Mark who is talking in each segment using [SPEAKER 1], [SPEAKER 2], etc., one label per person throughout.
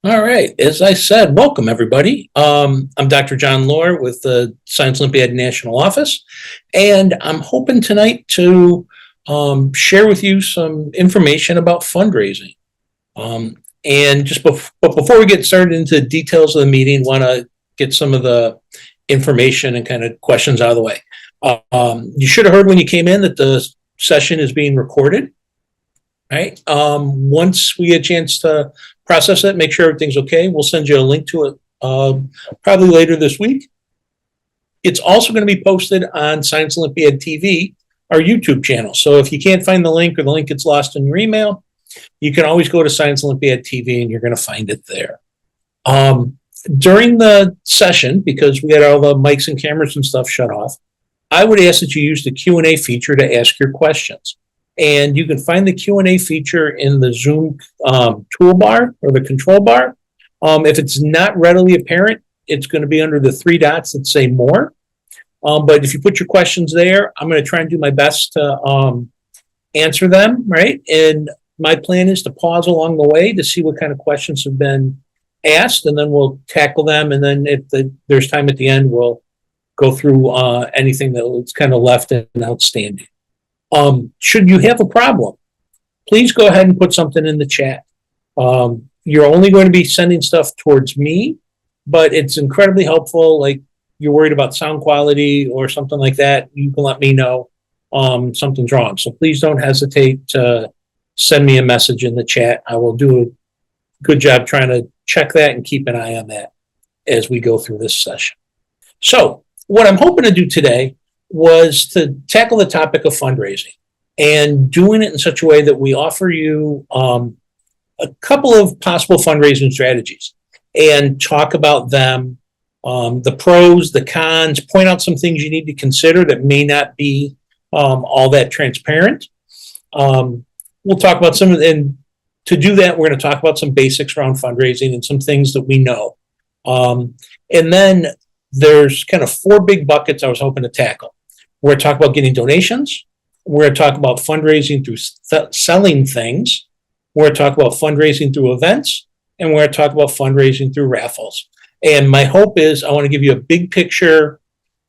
[SPEAKER 1] All right. As I said, welcome everybody. I'm Dr. John Loehr with the Science Olympiad National Office, and I'm hoping tonight to share with you some information about fundraising. And just but before we get started into the details of the meeting, want to get some of the information and kind of questions out of the way. You should have heard when you came in that the session is being recorded. Right. Once we get a chance to process it, make sure everything's okay, we'll send you a link to it probably later this week. It's also going to be posted on Science Olympiad TV, our YouTube channel. So if you can't find the link or the link gets lost in your email, you can always go to Science Olympiad TV and you're going to find it there. During the session, because we got all the mics and cameras and stuff shut off, I would ask that you use the Q&A feature to ask your questions. And you can find the Q&A feature in the Zoom toolbar or the control bar. If it's not readily apparent, it's going to be under the three dots that say more. But if you put your questions there, I'm going to try and do my best to answer them, right? And my plan is to pause along the way to see what kind of questions have been asked, and then we'll tackle them. And then if there's time at the end, we'll go through anything that's kind of left and outstanding. Should you have a problem, please go ahead and put something in the chat. You're only going to be sending stuff towards me, but it's incredibly helpful. Like you're worried about sound quality or something like that, you can let me know something's wrong. So please don't hesitate to send me a message in the chat. I will do a good job trying to check that and keep an eye on that as we go through this session. So what I'm hoping to do today was to tackle the topic of fundraising and doing it in such a way that we offer you a couple of possible fundraising strategies and talk about them, the pros, the cons, point out some things you need to consider that may not be all that transparent. We'll talk about some of, and to do that, we're going to talk about some basics around fundraising and some things that we know. And then there's kind of four big buckets I was hoping to tackle. We're going to talk about getting donations. We're going to talk about fundraising through selling things. We're going to talk about fundraising through events. And we're going to talk about fundraising through raffles. And my hope is I want to give you a big picture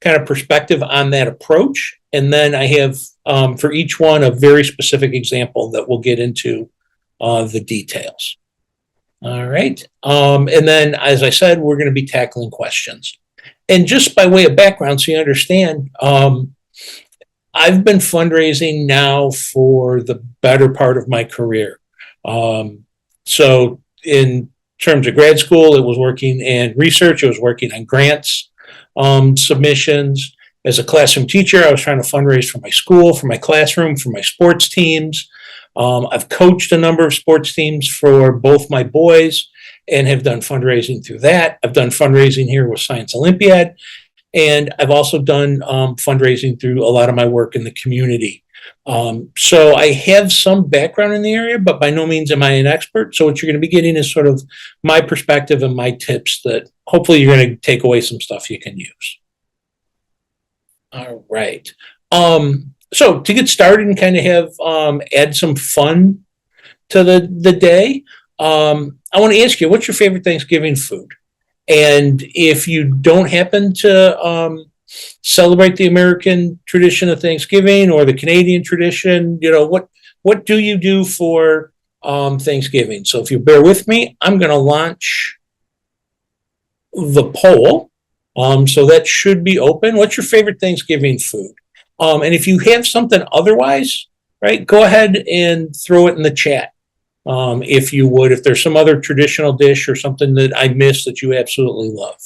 [SPEAKER 1] kind of perspective on that approach. And then I have for each one a very specific example that we'll get into the details. All right. And then, as I said, we're going to be tackling questions. And just by way of background, so you understand, I've been fundraising now for the better part of my career. So in terms of grad school, it was working in research. It was working on grants, submissions. As a classroom teacher, I was trying to fundraise for my school, for my classroom, for my sports teams. I've coached a number of sports teams for both my boys and have done fundraising through that. I've done fundraising here with Science Olympiad. And I've also done fundraising through a lot of my work in the community. So I have some background in the area, but by no means am I an expert. So what you're going to be getting is sort of my perspective and my tips that hopefully you're going to take away some stuff you can use. All right. So to get started and kind of have add some fun to the day, I want to ask you, what's your favorite Thanksgiving food? And if you don't happen to celebrate the American tradition of Thanksgiving or the Canadian tradition, you know, what do you do for Thanksgiving? So if you bear with me, I'm going to launch the poll. So that should be open. What's your favorite Thanksgiving food? And if you have something otherwise, right, go ahead and throw it in the chat. If you would, if there's some other traditional dish or something that I missed that you absolutely love.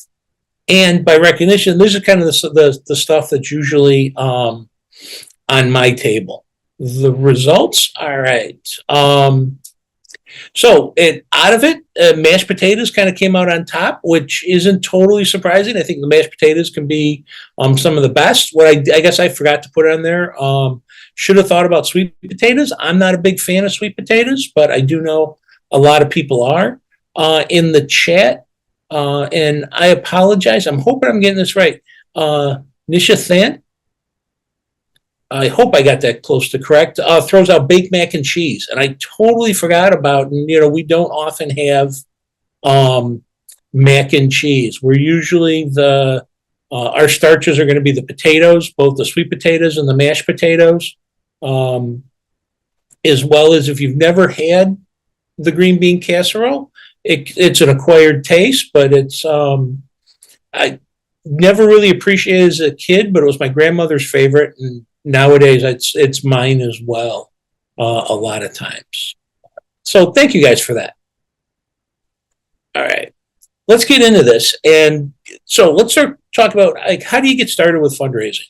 [SPEAKER 1] And by recognition, this is kind of the stuff that's usually on my table. The results, all right. So out of it, mashed potatoes kind of came out on top, which isn't totally surprising. I think the mashed potatoes can be some of the best. What I guess I forgot to put on there, should have thought about sweet potatoes. I'm not a big fan of sweet potatoes, but I do know a lot of people are in the chat. And I apologize. I'm hoping I'm getting this right. Nisha Thant, I hope I got that close to correct, throws out baked mac and cheese. And I totally forgot about, and, you know, we don't often have Mac and cheese. We're usually our starches are going to be the potatoes, both the sweet potatoes and the mashed potatoes, as well as if you've never had the green bean casserole, it's an acquired taste, but I never really appreciated it as a kid, but it was my grandmother's favorite, and nowadays it's mine as well, a lot of times. So thank you guys for that. All right, let's get into this, and so let's start talk about like how do you get started with fundraising.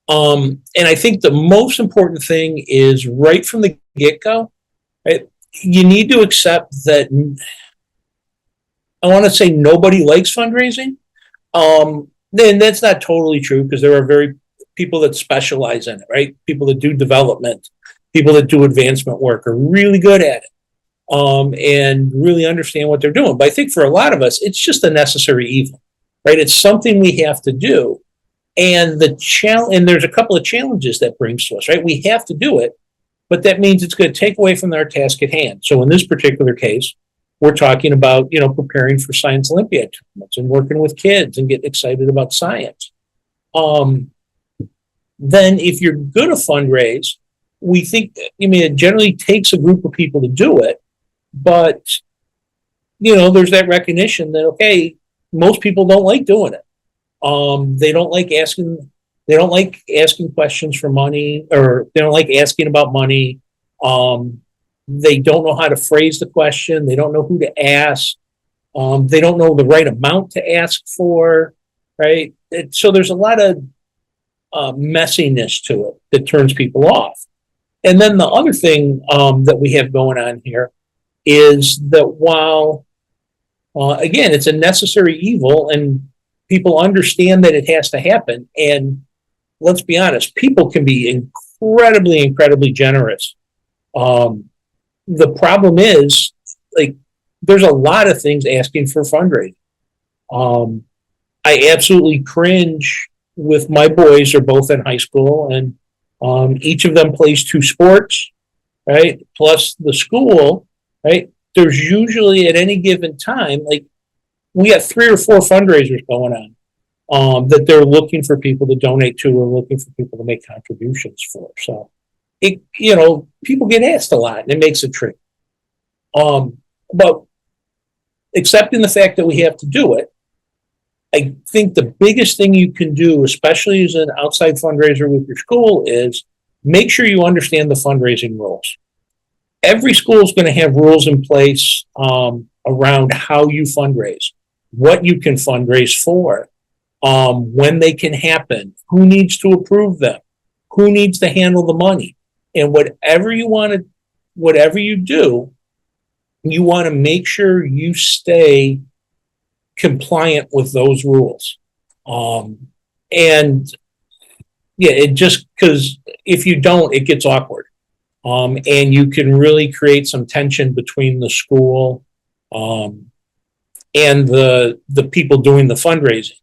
[SPEAKER 1] And I think the most important thing is right from the get-go, right? You need to accept that I want to say nobody likes fundraising. Then that's not totally true because there are people that specialize in it, right? People that do development, people that do advancement work are really good at it, and really understand what they're doing. But I think for a lot of us, it's just a necessary evil, right? It's something we have to do. And and there's a couple of challenges that brings to us, right? We have to do it, but that means it's going to take away from our task at hand. So in this particular case, we're talking about, preparing for Science Olympiad tournaments and working with kids and getting excited about science. Then if you're going to fundraise, we think, it generally takes a group of people to do it, but, there's that recognition that, okay, most people don't like doing it. They don't like asking questions for money, or they don't like asking about money. They don't know how to phrase the question. They don't know who to ask. They don't know the right amount to ask for, right? So there's a lot of messiness to it that turns people off. And then the other thing that we have going on here is that while, again, it's a necessary evil and people understand that it has to happen. And let's be honest, people can be incredibly, incredibly generous. The problem is, there's a lot of things asking for fundraising. I absolutely cringe with my boys are both in high school, and each of them plays 2 sports, right? Plus the school, right? There's usually at any given time, we got 3 or 4 fundraisers going on that they're looking for people to donate to or looking for people to make contributions for. So, people get asked a lot and it makes it tricky. But accepting the fact that we have to do it, I think the biggest thing you can do, especially as an outside fundraiser with your school, is make sure you understand the fundraising rules. Every school is going to have rules in place around how you fundraise, what you can fundraise for, when they can happen, who needs to approve them, who needs to handle the money. And whatever you do, you want to make sure you stay compliant with those rules. And yeah, because if you don't, it gets awkward. And you can really create some tension between the school and the people doing the fundraising.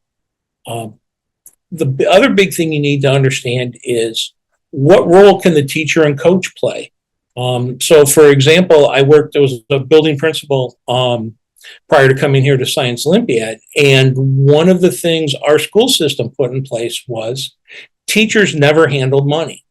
[SPEAKER 1] The other big thing you need to understand is what role can the teacher and coach play? So, for example, I was a building principal prior to coming here to Science Olympiad, and one of the things our school system put in place was teachers never handled money.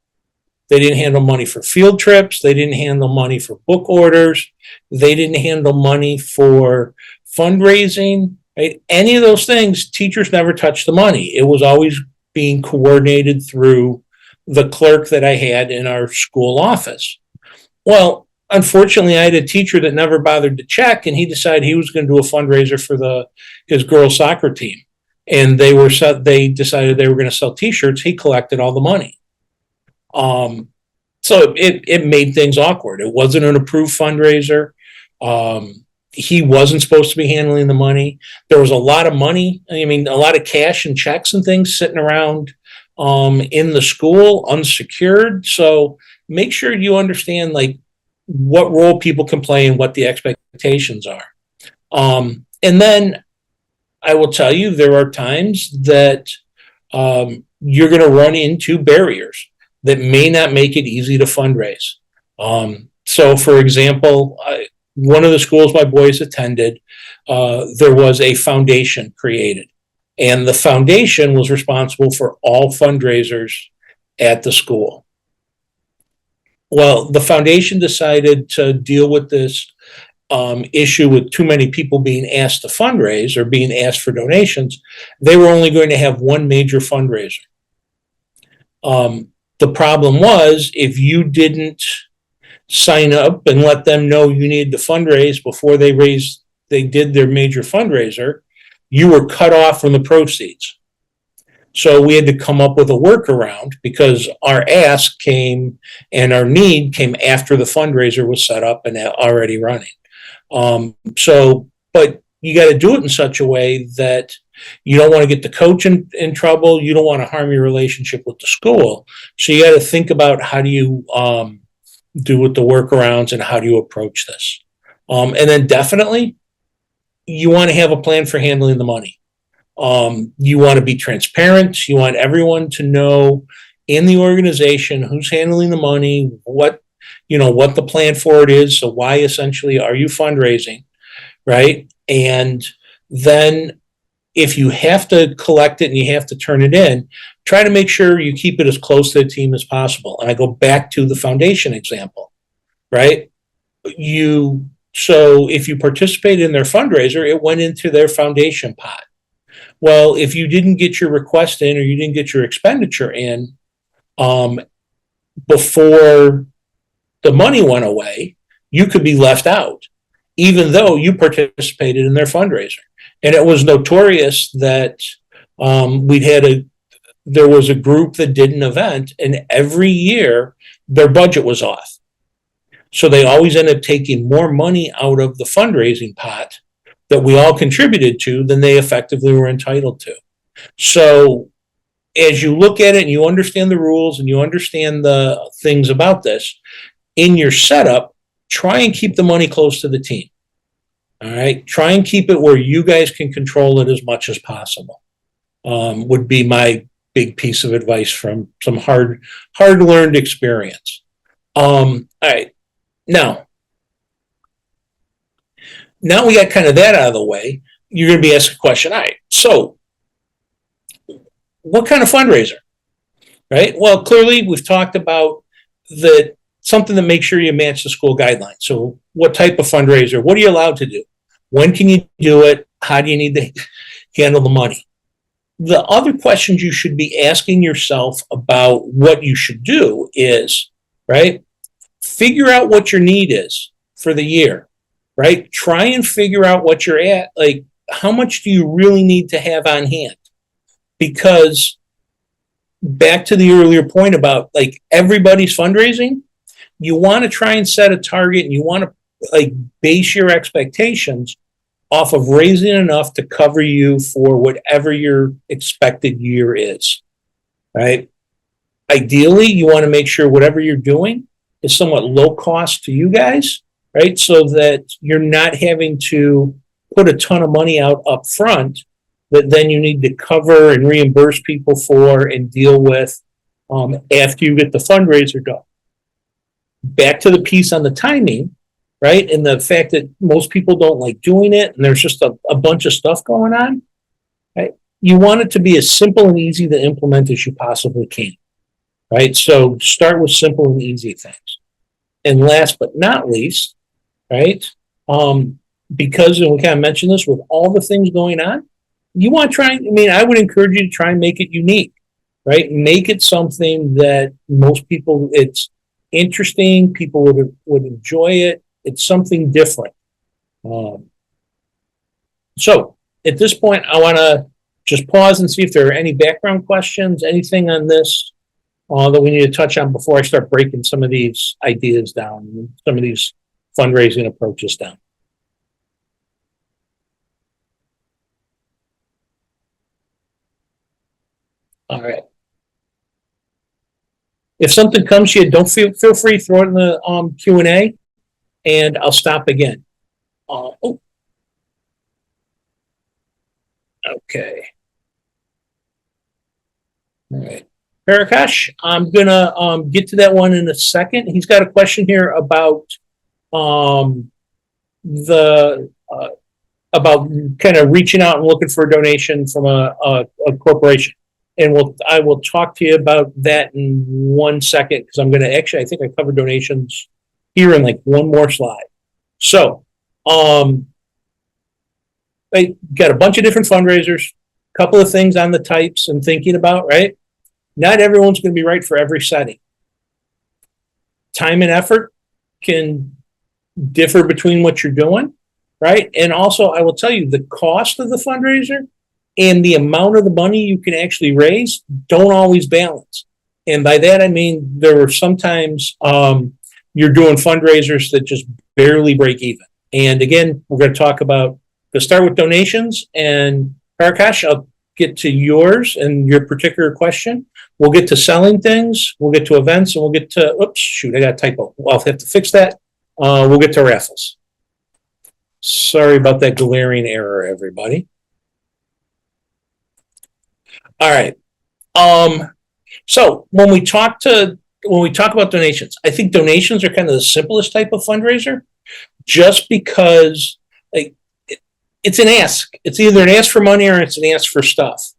[SPEAKER 1] They didn't handle money for field trips. They didn't handle money for book orders. They didn't handle money for fundraising. Right? Any of those things, teachers never touched the money. It was always being coordinated through the clerk that I had in our school office. Well, unfortunately, I had a teacher that never bothered to check, and he decided he was going to do a fundraiser for his girls' soccer team. And they decided they were going to sell T-shirts. He collected all the money. So it made things awkward. It wasn't an approved fundraiser. He wasn't supposed to be handling the money. There was a lot of money. I mean, a lot of cash and checks and things sitting around in the school, unsecured. So make sure you understand what role people can play and what the expectations are. And then I will tell you, there are times that you're going to run into barriers that may not make it easy to fundraise. So, for example, one of the schools my boys attended, there was a foundation created. And the foundation was responsible for all fundraisers at the school. Well, the foundation decided to deal with this issue with too many people being asked to fundraise or being asked for donations. They were only going to have one major fundraiser. The problem was, if you didn't sign up and let them know you needed to fundraise before they did their major fundraiser, you were cut off from the proceeds. So we had to come up with a workaround, because our ask came and our need came after the fundraiser was set up and already running. But you got to do it in such a way that you don't want to get the coach in trouble. You don't want to harm your relationship with the school. So you got to think about, how do you do with the workarounds and how do you approach this? And then definitely you want to have a plan for handling the money. You want to be transparent. You want everyone to know in the organization who's handling the money, what the plan for it is. So why essentially are you fundraising, right? And then if you have to collect it and you have to turn it in, try to make sure you keep it as close to the team as possible. And I go back to the foundation example, right? So if you participate in their fundraiser, it went into their foundation pot. Well, if you didn't get your request in, or you didn't get your expenditure in before the money went away, you could be left out, even though you participated in their fundraiser. And it was notorious that there was a group that did an event, and every year their budget was off. So they always ended up taking more money out of the fundraising pot that we all contributed to than they effectively were entitled to. So as you look at it and you understand the rules and you understand the things about this, in your setup, try and keep the money close to the team. All right. Try and keep it where you guys can control it as much as possible. Would be my big piece of advice from some hard learned experience. All right. Now we got kind of that out of the way. You're going to be asked a question. All right. So what kind of fundraiser? Right. Well, clearly we've talked about something to make sure you match the school guidelines. So what type of fundraiser? What are you allowed to do? When can you do it? How do you need to handle the money? The other questions you should be asking yourself about what you should do is, right, figure out what your need is for the year, right? Try and figure out what you're at. Like, how much do you really need to have on hand? Because back to the earlier point about like everybody's fundraising, you want to try and set a target, and you want to like base your expectations off of raising enough to cover you for whatever your expected year is, right? Ideally, you want to make sure whatever you're doing is somewhat low cost to you guys, right? So that you're not having to put a ton of money out up front that then you need to cover and reimburse people for and deal with after you get the fundraiser done. Back to the piece on the timing, right? And the fact that most people don't like doing it, and there's just a bunch of stuff going on, right? You want it to be as simple and easy to implement as you possibly can, right? So start with simple and easy things. And last but not least, right? Because, and we kind of mentioned this, with all the things going on, you want to try, I would encourage you to try and make it unique, right? Make it something that most people, it's interesting, people would enjoy it. It's something different. So at this point, I want to just pause and see if there are any background questions, anything on this that we need to touch on before I start breaking some of these ideas down, some of these fundraising approaches down. All right. If something comes to you, don't feel free to throw it in the Q&A, and I'll stop again. Okay. All right. Parakash, I'm going to get to that one in a second. He's got a question here about the about kind of reaching out and looking for a donation from a corporation. And I will talk to you about that in 1 second, because I'm going to I think I covered donations here in like one more slide. So, I got a bunch of different fundraisers, a couple of things on the types and thinking about, right? Not everyone's going to be right for every setting. Time and effort can differ between what you're doing, right? And also, I will tell you, the cost of the fundraiser and the amount of the money you can actually raise don't always balance. And by that, I mean, there were sometimes you're doing fundraisers that just barely break even. And again, we're going to talk about, to start with donations, and Parakash, I'll get to yours and your particular question. We'll get to selling things, we'll get to events, and we'll get to, oops, shoot, I got a typo. I'll have to fix that. We'll get to raffles. Sorry about that glaring error, everybody. All right. So when we talk about donations, I think donations are kind of the simplest type of fundraiser, just because like it's an ask. It's either an ask for money or it's an ask for stuff.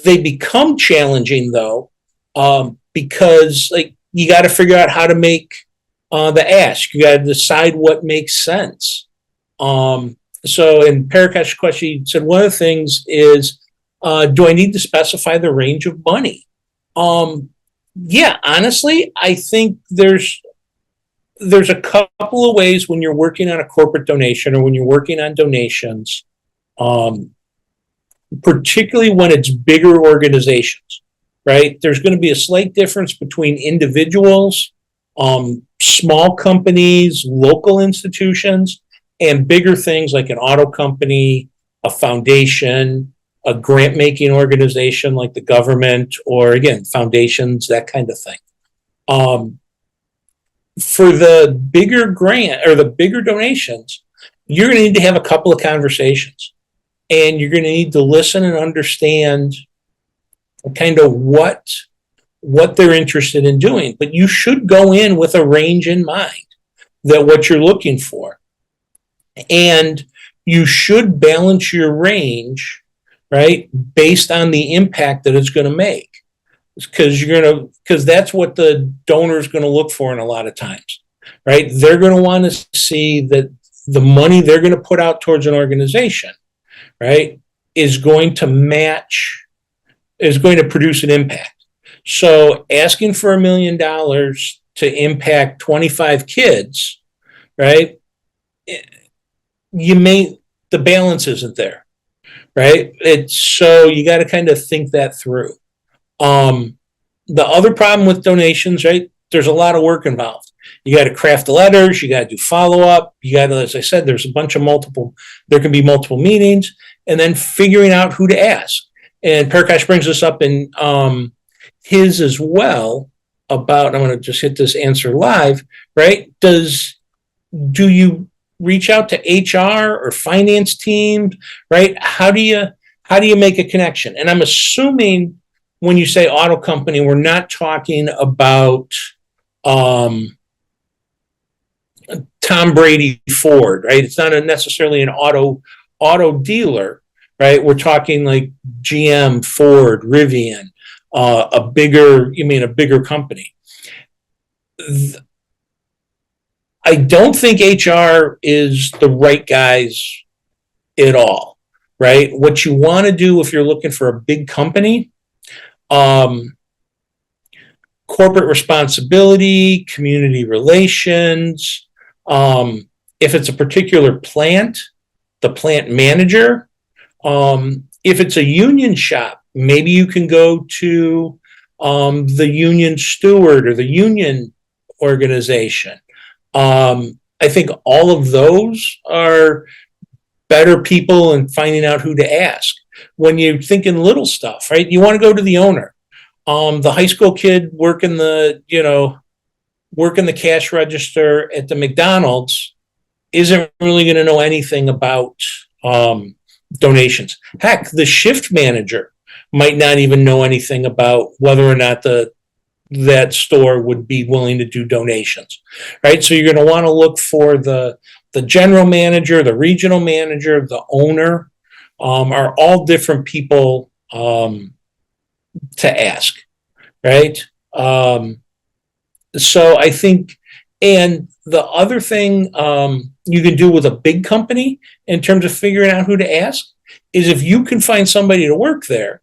[SPEAKER 1] They become challenging though, because like you got to figure out how to make the ask. You got to decide what makes sense. So in Parakash's question, he said one of the things is, do I need to specify the range of money? Yeah, honestly, I think there's a couple of ways when you're working on a corporate donation or when you're working on donations, particularly when it's bigger organizations, right? There's going to be a slight difference between individuals, small companies, local institutions, and bigger things like an auto company, a foundation, a grant-making organization like the government, or again, foundations, that kind of thing. For the bigger grant or the bigger donations, you're going to need to have a couple of conversations, and you're going to need to listen and understand kind of what they're interested in doing. But you should go in with a range in mind, that what you're looking for. And you should balance your range, right, based on the impact that it's going to make. Because that's what the donor is going to look for in a lot of times, right? They're going to want to see that the money they're going to put out towards an organization, right, is going to produce an impact. So asking for $1 million to impact 25 kids, right, the balance isn't there, right? So you got to kind of think that through. The other problem with donations, right, there's a lot of work involved. You got to craft the letters, you got to do follow-up, you got to, as I said, there can be multiple meetings, and then figuring out who to ask. And Parakash brings this up in his as well about, I'm going to just hit this answer live, right? Do you reach out to HR or finance teams, right? How do you make a connection? And I'm assuming when you say auto company, we're not talking about Tom Brady Ford, right? It's not necessarily an auto dealer, right? We're talking like GM, Ford, Rivian, a bigger company. I don't think HR is the right guys at all, right? What you want to do if you're looking for a big company, corporate responsibility, community relations, if it's a particular plant, the plant manager, if it's a union shop, maybe you can go to the union steward or the union organization. I think all of those are better people in finding out who to ask. When you're thinking little stuff, right? You want to go to the owner. The high school kid working the cash register at the McDonald's isn't really going to know anything about donations. Heck, the shift manager might not even know anything about whether or not the that store would be willing to do donations, right? So you're going to want to look for the general manager, the regional manager, the owner, are all different people to ask, right? So I think, and the other thing you can do with a big company in terms of figuring out who to ask is if you can find somebody to work there,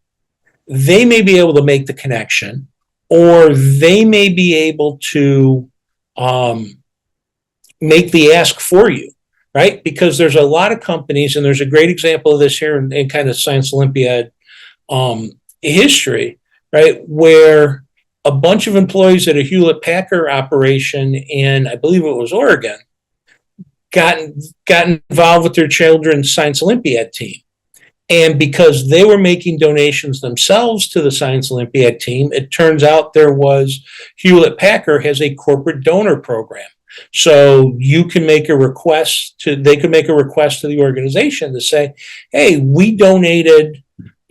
[SPEAKER 1] they may be able to make the connection, or they may be able to make the ask for you, right? Because there's a lot of companies, and there's a great example of this here in kind of Science Olympiad history, right, where a bunch of employees at a Hewlett Packard operation in, I believe it was Oregon, got involved with their children's Science Olympiad team. And because they were making donations themselves to the Science Olympiad team, it turns out there was Hewlett Packard has a corporate donor program. So you can make a request to, they could make a request to the organization to say, hey, we donated,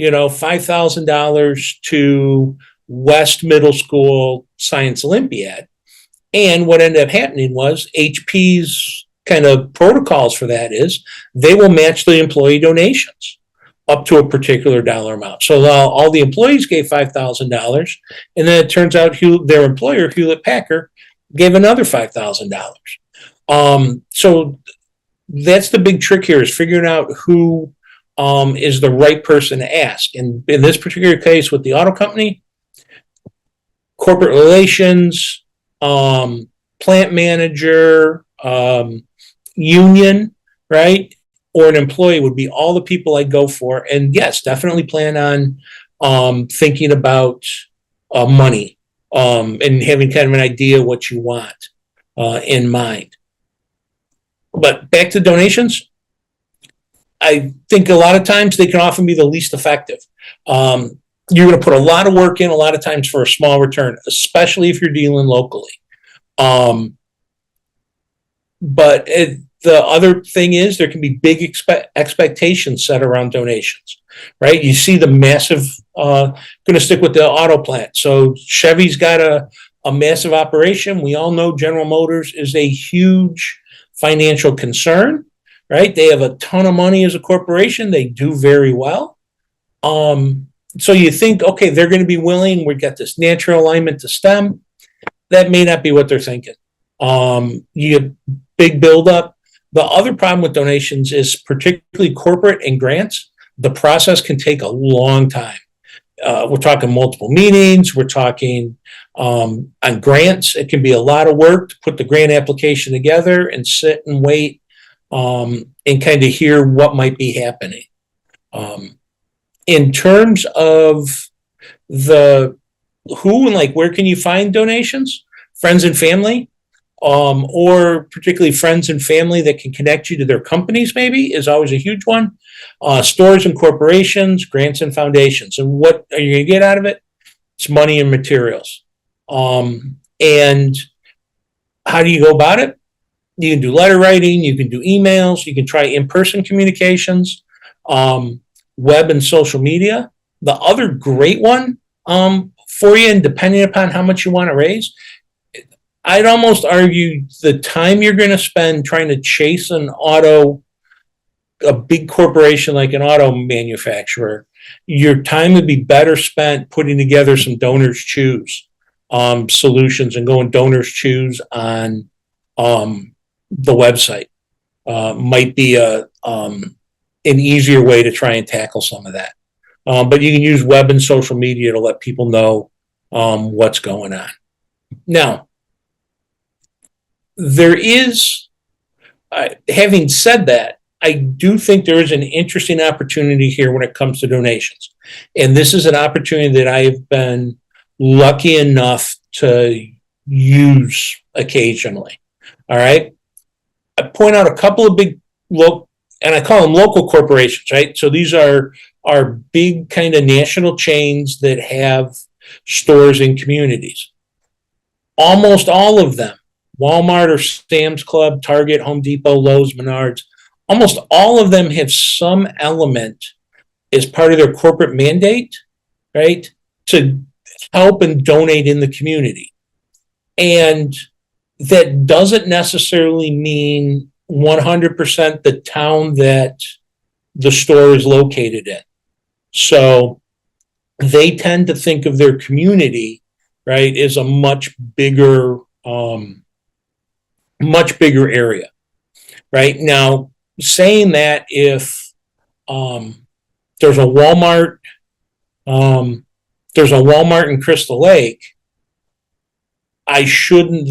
[SPEAKER 1] $5,000 to West Middle School Science Olympiad. And what ended up happening was HP's kind of protocols for that is they will match the employee donations up to a particular dollar amount. So all the employees gave $5,000, and then it turns out their employer, Hewlett Packard, gave another $5,000. So that's the big trick here, is figuring out who is the right person to ask. And in this particular case with the auto company, corporate relations, plant manager, union, right? Or an employee would be all the people I'd go for. And yes, definitely plan on thinking about money and having kind of an idea what you want in mind. But back to donations, I think a lot of times they can often be the least effective. You're going to put a lot of work in a lot of times for a small return, especially if you're dealing locally. But the other thing is there can be big expectations set around donations, right? You see the massive, going to stick with the auto plant. So Chevy's got a massive operation. We all know General Motors is a huge financial concern, right? They have a ton of money as a corporation. They do very well. So you think, okay, they're going to be willing. We've got this natural alignment to STEM. That may not be what they're thinking. You get big buildup. The other problem with donations is particularly corporate and grants. The process can take a long time. We're talking multiple meetings. We're talking on grants. It can be a lot of work to put the grant application together and sit and wait and kind of hear what might be happening. In terms of the who and where can you find donations? Friends and family. Or particularly friends and family that can connect you to their companies, maybe, is always a huge one. Stores and corporations, grants and foundations. And what are you going to get out of it? It's money and materials. And how do you go about it? You can do letter writing, you can do emails, you can try in-person communications, web and social media. The other great one for you, and depending upon how much you want to raise, I'd almost argue the time you're going to spend trying to chase a big corporation like an auto manufacturer, your time would be better spent putting together some donors choose solutions and going donors choose on the website. Might be an easier way to try and tackle some of that. But you can use web and social media to let people know what's going on. Now, there is, having said that, I do think there is an interesting opportunity here when it comes to donations. And this is an opportunity that I have been lucky enough to use occasionally. All right. I point out a couple of big and I call them local corporations, right? So these are big kind of national chains that have stores in communities. Almost all of them, Walmart or Sam's Club, Target, Home Depot, Lowe's, Menards, almost all of them have some element as part of their corporate mandate, right, to help and donate in the community. And that doesn't necessarily mean 100% the town that the store is located in. So they tend to think of their community, right, as a much bigger area, right? Now, saying that, if there's a Walmart in Crystal Lake, I shouldn't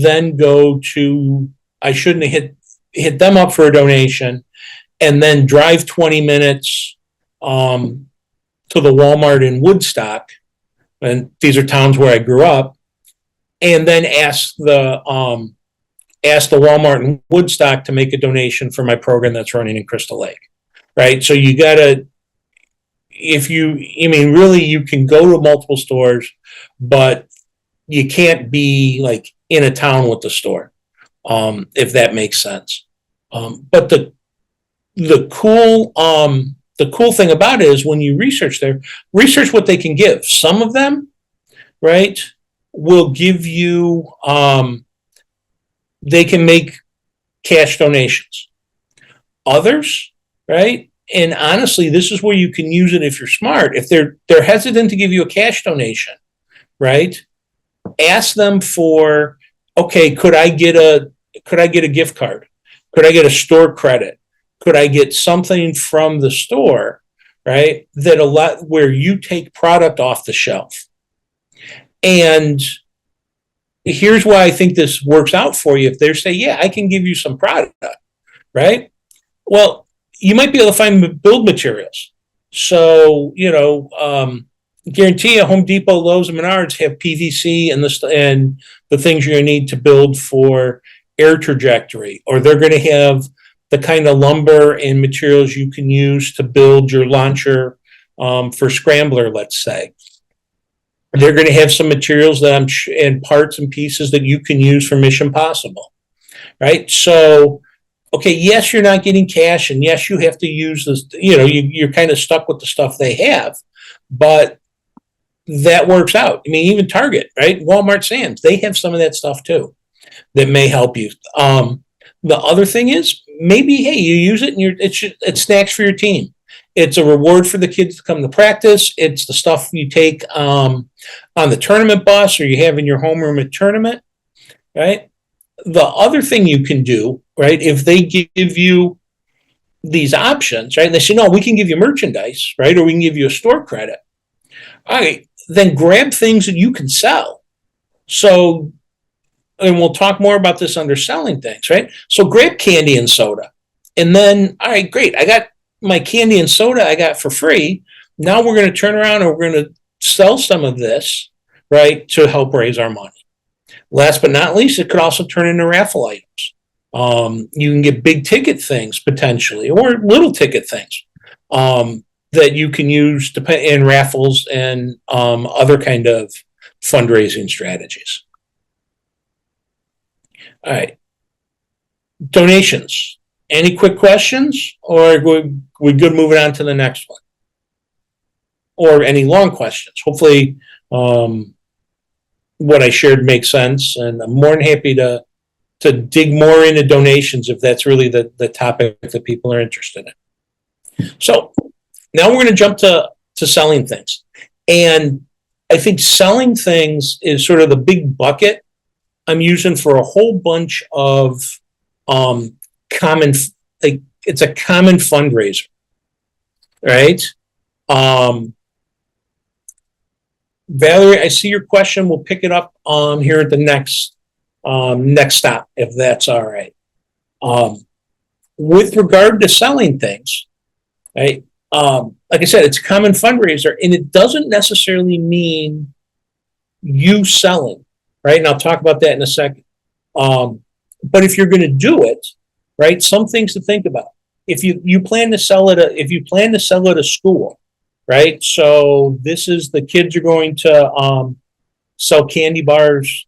[SPEAKER 1] hit them up for a donation and then drive 20 minutes to the Walmart in Woodstock, and these are towns where I grew up, and then ask the Walmart in Woodstock to make a donation for my program that's running in Crystal Lake, right? So you gotta, really, you can go to multiple stores, but you can't be like in a town with the store, if that makes sense. But the cool thing about it is when you research what they can give. Some of them, right, will give you, they can make cash donations. Others, right, and honestly, this is where you can use it if you're smart. If they're hesitant to give you a cash donation, right, ask them for, okay, could I get a gift card? Could I get a store credit? Could I get something from the store, right, where you take product off the shelf? And here's why I think this works out for you. If they say, yeah, I can give you some product, right? Well, you might be able to find build materials. So, guarantee you Home Depot, Lowe's, and Menards have PVC and the things you're going to need to build for air trajectory, or they're going to have the kind of lumber and materials you can use to build your launcher for Scrambler, let's say. They're going to have some materials and parts and pieces that you can use for Mission Possible, right? So, okay, yes, you're not getting cash, and yes, you have to use this, you're kind of stuck with the stuff they have, but that works out. I mean, even Target, right? Walmart, Sam's, they have some of that stuff too that may help you. The other thing is, maybe, hey, you use it and it's snacks for your team. It's a reward for the kids to come to practice. It's the stuff you take on the tournament bus, or you have in your homeroom at tournament, right? The other thing you can do, right, if they give you these options, right, and they say, no, we can give you merchandise, right, or we can give you a store credit. All right, then grab things that you can sell. So, and we'll talk more about this under selling things, right? So grab candy and soda. And then, all right, great. I got my candy and soda I got for free. Now we're going to turn around and we're going to sell some of this, right, to help raise our money. Last but not least, it could also turn into raffle items. You can get big ticket things potentially, or little ticket things that you can use in raffles and other kind of fundraising strategies. All right. Donations. Any quick questions, or we good moving on to the next one? Or any long questions? Hopefully what I shared makes sense, and I'm more than happy to dig more into donations if that's really the topic that people are interested in. So now we're going to jump to selling things. And I think selling things is sort of the big bucket I'm using for a whole bunch of common, like, it's a common fundraiser, right? Valerie, I see your question. We'll pick it up here at the next stop, if that's all right. With regard to selling things, right? Like I said, it's a common fundraiser, and it doesn't necessarily mean you selling, right? And I'll talk about that in a second. But if you're going to do it, right, some things to think about. If you plan to sell it, if you plan to sell at a school, right? So this is, the kids are going to sell candy bars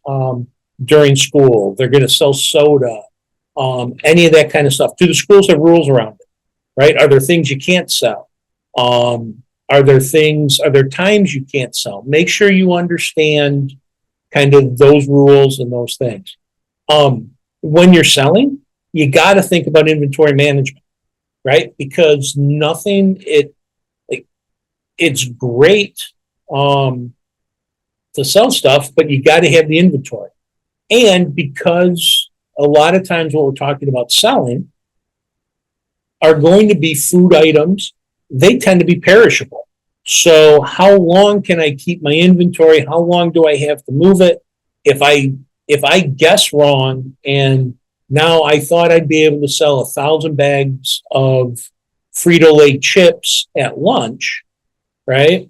[SPEAKER 1] during school. They're going to sell soda, any of that kind of stuff. Do the schools have rules around it, right? Are there things you can't sell? Are there times you can't sell? Make sure you understand kind of those rules and those things. When you're selling, you got to think about inventory management, right? Because it's great to sell stuff, but you got to have the inventory. And because a lot of times what we're talking about selling are going to be food items, they tend to be perishable. So how long can I keep my inventory? How long do I have to move it? If I guess wrong and now I thought I'd be able to sell 1,000 bags of Frito-Lay chips at lunch, right?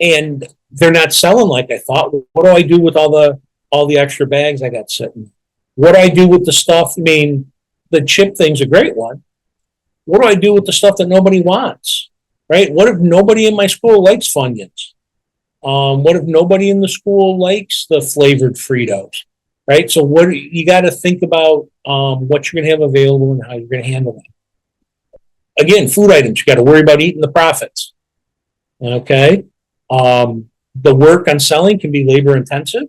[SPEAKER 1] And they're not selling like I thought. What do I do with all the extra bags I got sitting? What do I do with the stuff? I mean, the chip thing's a great one. What do I do with the stuff that nobody wants? Right? What if nobody in my school likes Funyuns? What if nobody in the school likes the flavored Fritos? Right? So you got to think about what you're going to have available and how you're going to handle them. Again, food items, you got to worry about eating the profits. Okay? The work on selling can be labor intensive,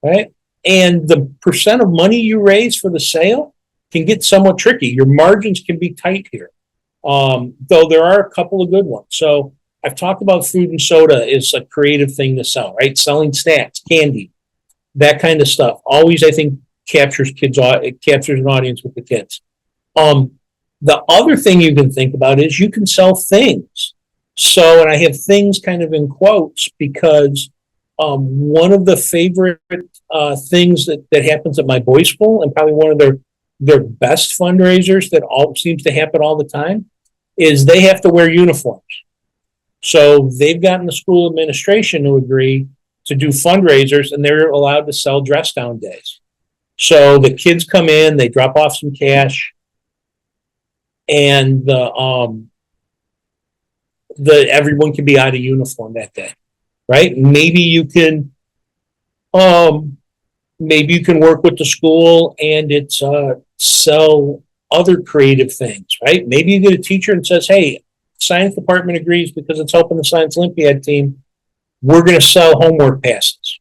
[SPEAKER 1] right? And the percent of money you raise for the sale can get somewhat tricky. Your margins can be tight here. Though there are a couple of good ones. So I've talked about food and soda is a creative thing to sell, right? Selling snacks, candy, that kind of stuff. Always, I think, captures an audience with the kids. The other thing you can think about is you can sell things. So, and I have things kind of in quotes because one of the favorite things that happens at my boys' school, and probably one of their best fundraisers that seems to happen all the time, is they have to wear uniforms. So they've gotten the school administration to agree to do fundraisers, and they're allowed to sell dress down days. So the kids come in, they drop off some cash, and everyone can be out of uniform that day, right? Maybe you can work with the school and it's sell other creative things, right? Maybe you get a teacher and says, hey, science department agrees because it's helping the Science Olympiad team. We're going to sell homework passes.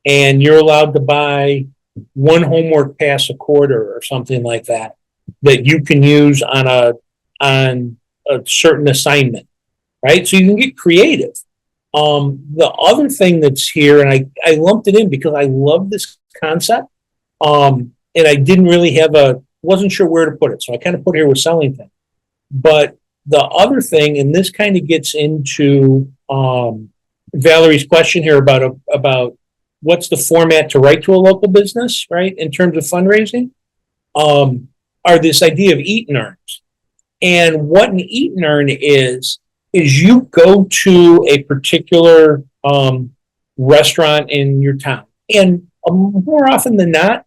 [SPEAKER 1] And you're allowed to buy one homework pass a quarter or something like that you can use on a certain assignment, right? So you can get creative. The other thing that's here, and I lumped it in because I love this concept, and I didn't really wasn't sure where to put it. So I kind of put it here with selling things. But the other thing, and this kind of gets into Valerie's question here about what's the format to write to a local business, right? In terms of fundraising, are this idea of eat and earns. And what an eat and earn is you go to a particular restaurant in your town. And more often than not,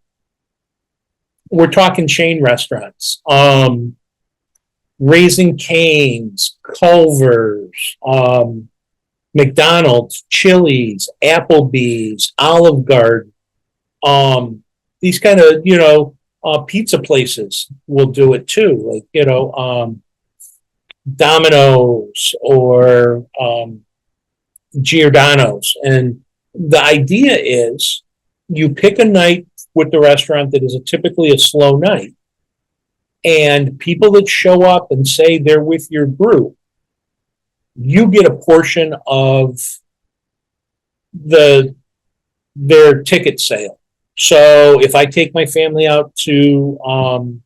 [SPEAKER 1] we're talking chain restaurants. Raising Cane's, Culver's, McDonald's, Chili's, Applebee's, Olive Garden. These kind of, pizza places will do it too. Like, Domino's or Giordano's. And the idea is you pick a night with the restaurant that is typically a slow night. And people that show up and say they're with your group, you get a portion of their ticket sale. So if I take my family out to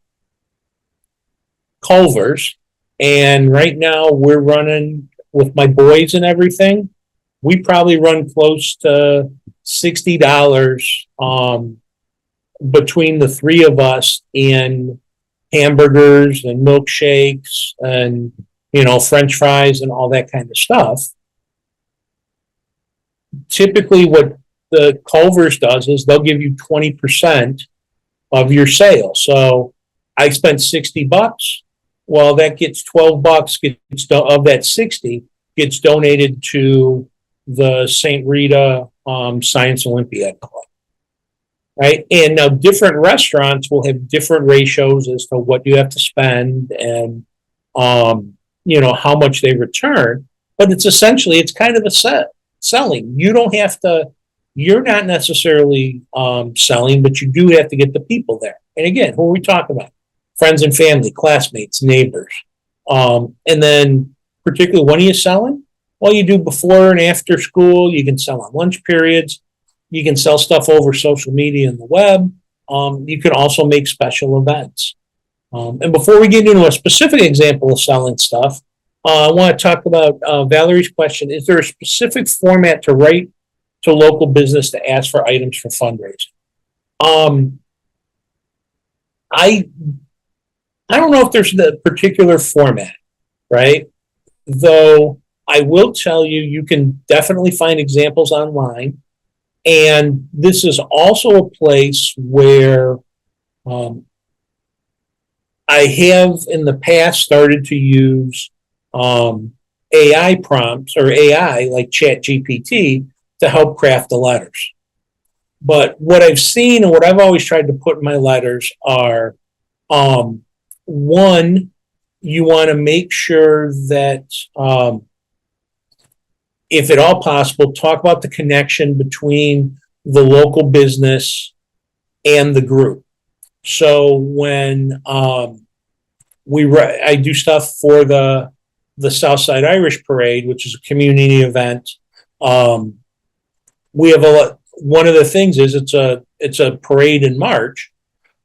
[SPEAKER 1] Culver's, and right now we're running with my boys and everything, we probably run close to $60 between the three of us in hamburgers and milkshakes and, French fries and all that kind of stuff. Typically what the Culver's does is they'll give you 20% of your sale. So I spent $60. Well, that gets $12 of that 60 gets donated to the St. Rita Science Olympiad Club. Right. And now different restaurants will have different ratios as to what you have to spend. And, how much they return, but it's kind of a selling. You're not necessarily selling, but you do have to get the people there. And again, who are we talking about? Friends and family, classmates, neighbors. And then particularly when are you selling? Well, you do before and after school. You can sell on lunch periods. You can sell stuff over social media and the web. You can also make special events. And before we get into a specific example of selling stuff, I want to talk about Valerie's question. Is there a specific format to write to local business to ask for items for fundraising? I don't know if there's the particular format, right? Though I will tell you, you can definitely find examples online. And this is also a place where I have in the past started to use AI prompts or AI like ChatGPT to help craft the letters. But what I've seen and what I've always tried to put in my letters are one, you want to make sure that if at all possible, talk about the connection between the local business and the group. So when I do stuff for the Southside Irish Parade, which is a community event, we have one of the things is it's a parade in March.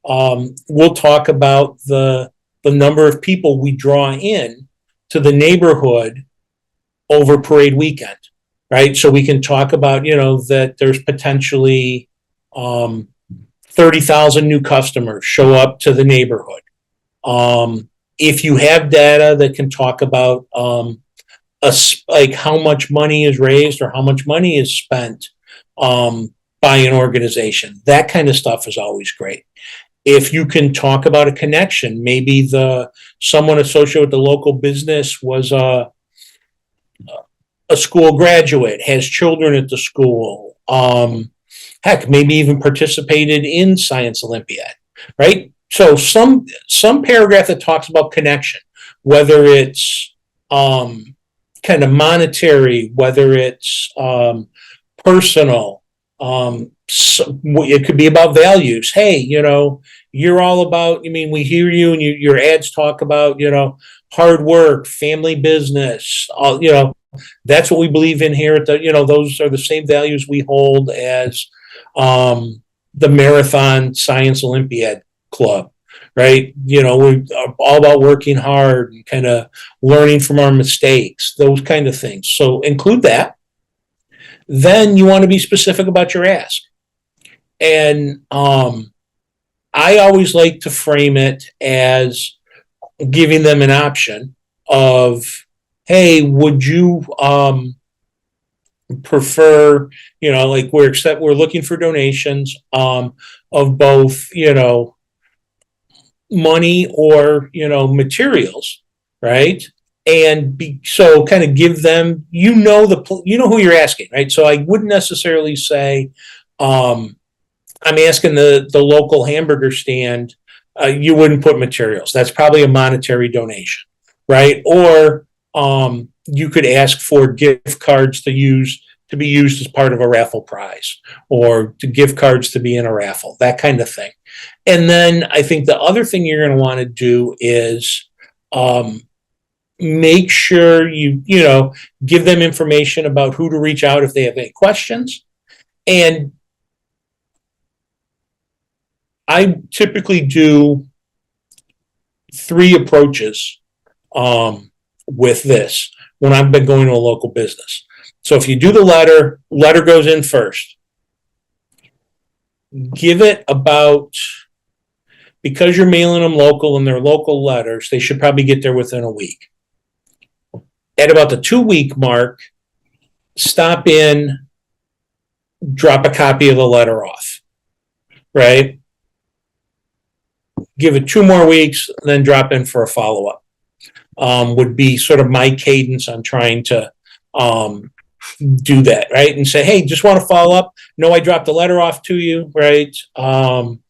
[SPEAKER 1] We'll talk about the number of people we draw in to the neighborhood over parade weekend, right? So we can talk about, that there's potentially 30,000 new customers show up to the neighborhood. If you have data that can talk about like how much money is raised or how much money is spent by an organization, that kind of stuff is always great. If you can talk about a connection, maybe someone associated with the local business was a school graduate, has children at the school, heck, maybe even participated in Science Olympiad, right? So some paragraph that talks about connection, whether it's kind of monetary, whether it's personal, it could be about values. Hey, you're all about, we hear you and your ads talk about, hard work, family business, that's what we believe in here. Those are the same values we hold as the Marathon Science Olympiad Club, right? We're all about working hard and kind of learning from our mistakes, those kind of things. So include that. Then you want to be specific about your ask. And I always like to frame it as giving them an option of, hey, would you prefer, like we're looking for donations of both, money or, materials, right? And so kind of give them, who you're asking, right? So I wouldn't necessarily say, I'm asking the local hamburger stand, you wouldn't put materials. That's probably a monetary donation, right? Or you could ask for gift cards to be used as part of a raffle prize, or to gift cards to be in a raffle, that kind of thing. And then I think the other thing you're going to want to do is make sure you give them information about who to reach out if they have any questions. And I typically do 3 approaches with this when I've been going to a local business. So if you do the letter goes in first. Give it about, because you're mailing them local and they're local letters, they should probably get there within a week. At about the 2-week mark, stop in, drop a copy of the letter off, right? Give it 2 more weeks, then drop in for a follow-up. Would be sort of my cadence on trying to do that, right? And say, hey, just want to follow up. No, I dropped the letter off to you, right? And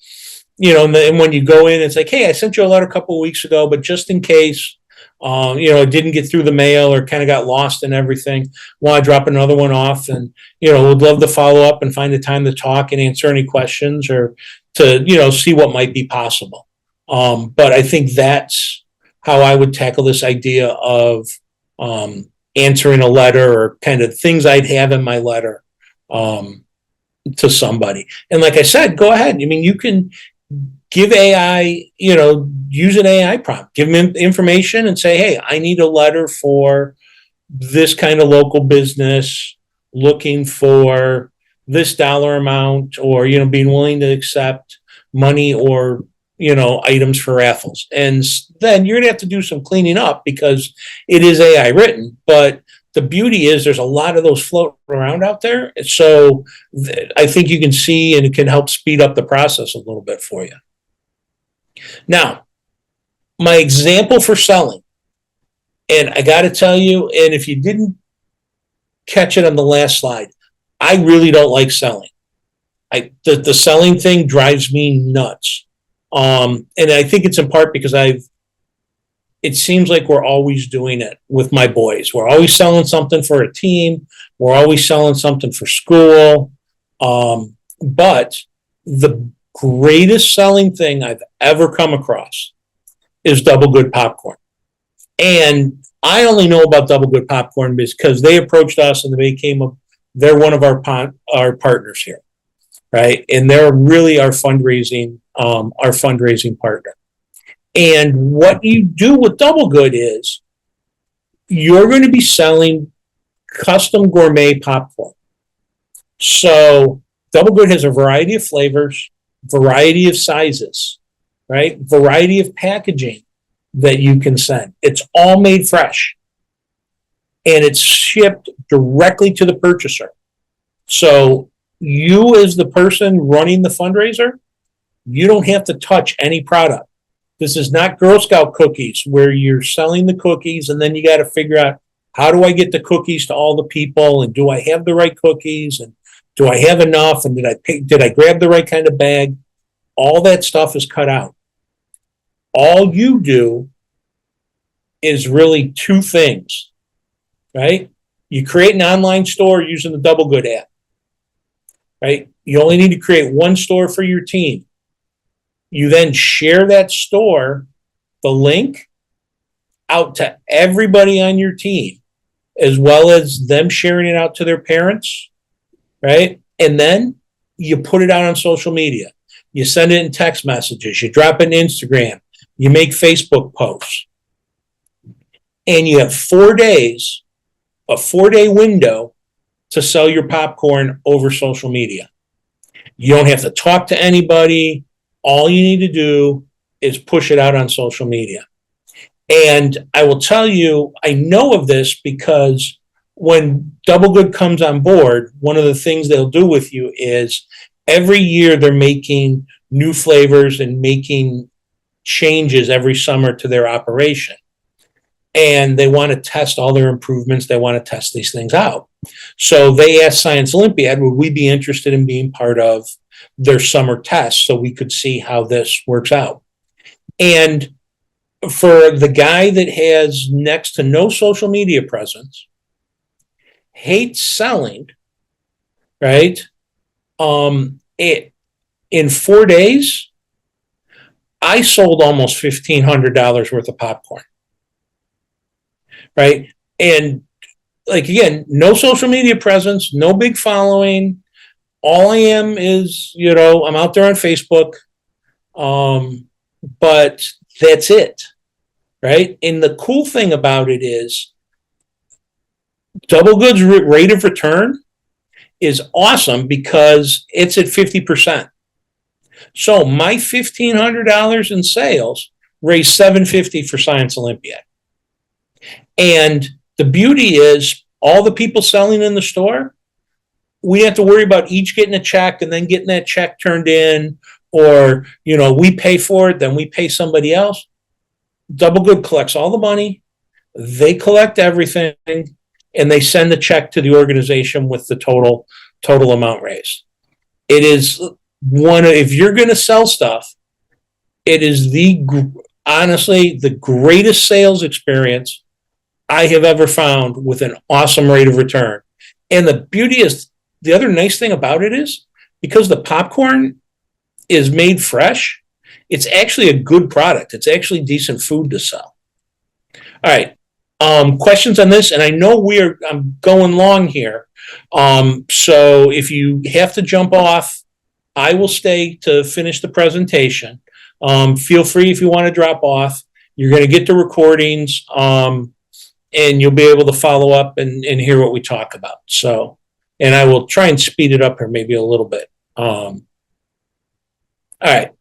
[SPEAKER 1] when you go in, it's like, hey, I sent you a letter a couple of weeks ago, but just in case, It didn't get through the mail or kind of got lost in everything. Want to drop another one off, and would love to follow up and find a time to talk and answer any questions or to see what might be possible. But I think that's how I would tackle this idea of answering a letter or kind of things I'd have in my letter to somebody. And like I said, go ahead. I mean, you can give AI, use an AI prompt, give them information and say, hey, I need a letter for this kind of local business looking for this dollar amount, or, being willing to accept money or, items for raffles. And then you're going to have to do some cleaning up because it is AI written. But the beauty is there's a lot of those floating around out there. So I think you can see, and it can help speed up the process a little bit for you. Now, my example for selling, and I got to tell you, and if you didn't catch it on the last slide, I really don't like selling. The selling thing drives me nuts. And I think it's in part because it seems like we're always doing it with my boys. We're always selling something for a team. We're always selling something for school. But the greatest selling thing I've ever come across is DoubleGood popcorn. And I only know about DoubleGood popcorn because they approached us and they're one of our partners here, right? And they're really our fundraising partner. And what you do with DoubleGood is you're going to be selling custom gourmet popcorn. So DoubleGood has a variety of flavors, variety of sizes, right? Variety of packaging that you can send. It's all made fresh. And it's shipped directly to the purchaser. So you, as the person running the fundraiser, you don't have to touch any product. This is not Girl Scout cookies where you're selling the cookies and then you got to figure out, how do I get the cookies to all the people, and do I have the right cookies, and do I have enough, and did I grab the right kind of bag? All that stuff is cut out. All you do is really two things, right? You create an online store using the DoubleGood app, right? You only need to create one store for your team. You then share that store, the link, out to everybody on your team, as well as them sharing it out to their parents, right? And then you put it out on social media. You send it in text messages. You drop it in Instagram. You make Facebook posts. And you have 4 days, a 4-day window to sell your popcorn over social media. You don't have to talk to anybody. All you need to do is push it out on social media. And I will tell you, I know of this because when DoubleGood comes on board, one of the things they'll do with you is every year they're making new flavors and making changes every summer to their operation. And they want to test all their improvements. They want to test these things out. So they asked Science Olympiad, would we be interested in being part of their summer test so we could see how this works out? And for the guy that has next to no social media presence, hates selling, right? In 4 days, I sold almost $1,500 worth of popcorn, right? And like, again, no social media presence, no big following. All I am is, I'm out there on Facebook, but that's it, right? And the cool thing about it is DoubleGood's rate of return is awesome because it's at 50%. So my $1,500 in sales raised $750 for Science Olympiad. And the beauty is all the people selling in the store, we have to worry about each getting a check and then getting that check turned in, or, we pay for it, then we pay somebody else. DoubleGood collects all the money, they collect everything, and they send the check to the organization with the total amount raised. It is if you're going to sell stuff, it is honestly, the greatest sales experience I have ever found with an awesome rate of return. And the beauty is, the other nice thing about it is, because the popcorn is made fresh, it's actually a good product. It's actually decent food to sell. All right. Questions on this? And I know I'm going long here. So if you have to jump off, I will stay to finish the presentation. Feel free if you want to drop off. You're going to get the recordings, and you'll be able to follow up and hear what we talk about. So, and I will try and speed it up here maybe a little bit. All right.